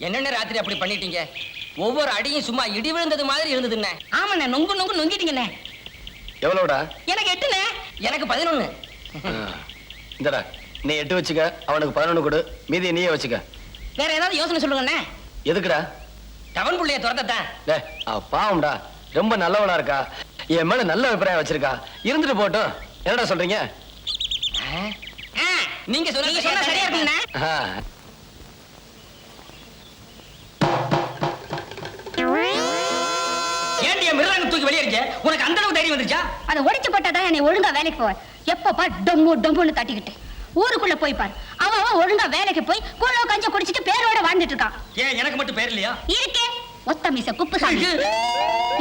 என்னென்ன ராத்திரி அப்படி பண்ணிட்டீங்க? ஒவ்வொரு அடியும் சும்மா இடி விழுந்தது மாதிரி இருந்ததுண்ணே. ஆமாண்ணே, நொங்கு நொங்கு நொங்கிட்டீங்கண்ணே. எவ்வளவுடா? எனக்கு 8ண்ணே. எனக்கு 11. இந்தடா, நீ 8 வச்சுக்க, அவனுக்கு 11 கொடு, மீதி நீயே வச்சுக்க. வேற ஏதாவது யோசனை சொல்லுங்கண்ணே. எதுக்குடா? டவன் புள்ளைய துரத்தத்தான். பாவம்டா, ரொம்ப நல்லவளா இருக்கா, என் மேல நல்ல அபிப்பிராயம் வச்சிருக்கா. இருந்துட்டு போட்டும். என்னடா சொல்றீங்க? நீங்க சொன்னா சரியா இருக்குங்கண்ணே. ஏன்டி மிருதங்க தூக்கி வெளியே இருக்க? உனக்கு அந்த அளவுக்கு தைரியம் வந்துச்சா? அதை ஒடிச்சு போட்டாதான் என்னை ஒழுங்கா வேலைக்கு போவார். எப்ப பார் டொம்மு டொம்முன்னு தட்டிக்கிட்டு ஊருக்குள்ள போய் பார். அவன் ஒழுங்கா வேலைக்கு போய் கூழோ கஞ்ச குடிச்சிட்டு பேரோட வாழ்ந்துட்டு இருக்கான். ஏன் எனக்கு மட்டும் பேர் இல்லையா? இருக்கே, ஒத்த மீச குப்புசாமி.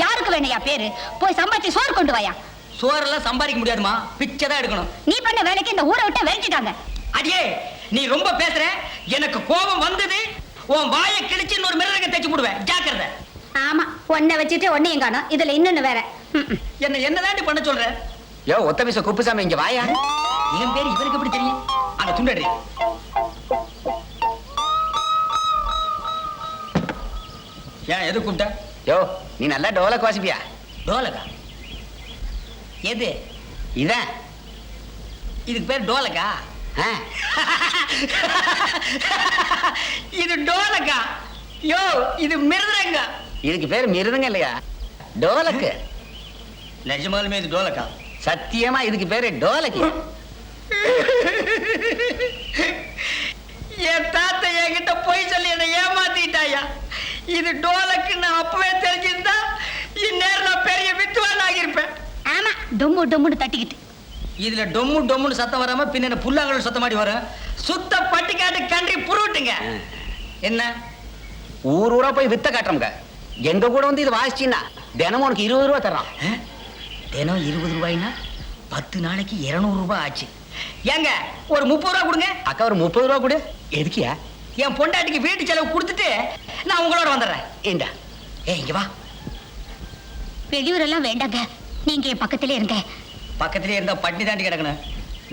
யாருக்கு வேணையா பேரு? போய் சம்பாதிச்சு சோறு கொண்டு வாயா. சோறெல்லாம் சம்பாதிக்க முடியாதுமா, பிச்சை தான் எடுக்கணும். நீ பண்ண வேலைக்கு இந்த ஊரை விட்டு விரட்டிட்டாங்க. அடியே, நீ ரொம்ப பேசுற. எனக்கு கோபம் வந்தது, உன் வாயை கிழிச்சு இன்னொரு மிருதங்க தைச்சு போடுவேன். ஜாக்கிரதை. ஆமா, ஒன்ன வச்சுட்டு ஒன்னையும் காணோம். இதுல இன்னொன்னு வேற. என்னதாண்டி பண்ண சொல்ற? யோ, ஒத்த மீச குப்புசாமி, இங்க வாயா. என் பேர் இவருக்கு எப்படி தெரியும்? அந்த துண்டடி. ஏன் எது கூப்பிட்ட? யோ, நீ நல்லா டோலக் வாசிப்பியா? டோலகா? எது? இதான். இதுக்கு பேர் டோலகா? இது டோலகா. யோ, இது மிருதங்க. இதுக்கு பேர் மிருதங்க இல்லையா, டோலக்கு. நிஜமாலுமே இது டோலகா? சத்தியமா இதுக்கு பேரு டோலக்கு. என் தாத்தா என்கிட்ட போய் சொல்லி என்ன ஏமாத்திட்டாயா. இது டோலக்குன்னு அப்பவே தெரிஞ்சிருந்தா இந்நேரம் நான் பெரிய வித்துவான் ஆகியிருப்பேன். ஆமா, டொம்மு டொம்முன்னு தட்டிக்கிட்டு. இதுல டொம்மு டொம்முன்னு சத்தம் வராம பின்ன என்ன புல்லாங்கல் சத்தம் மாதிரி வரும். சுத்த பட்டிக்காட்டு கன்றி புருட்டுங்க. என்ன ஊர் ஊரா போய் வித்த காட்டுறோங்க. எங்க கூட வந்து இது வாசிச்சீன்னா தினமும் உனக்கு 20 ரூபா தர்றான். தினம் 20 ரூபாய்னா 10 நாளைக்கு 200 ரூபாய் ஆச்சு. ஏங்க ஒரு 30 ரூபா கொடுங்க. அக்கா, ஒரு 30 ரூபா கொடு. எதுக்கியா? என் பொண்டாட்டிக்கு வீட்டு செலவு கொடுத்துட்டு நான் உங்களோட வந்துடுறேன். ஏண்டா, இங்க வா. வெளியூரெல்லாம் வேண்டாங்க, நீங்க என் பக்கத்திலே இருங்க. பக்கத்திலே இருந்தா பட்டினி தாண்டி கிடக்கணும்.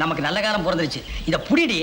நமக்கு நல்ல காலம் பிறந்துருச்சு. இத புடிடி.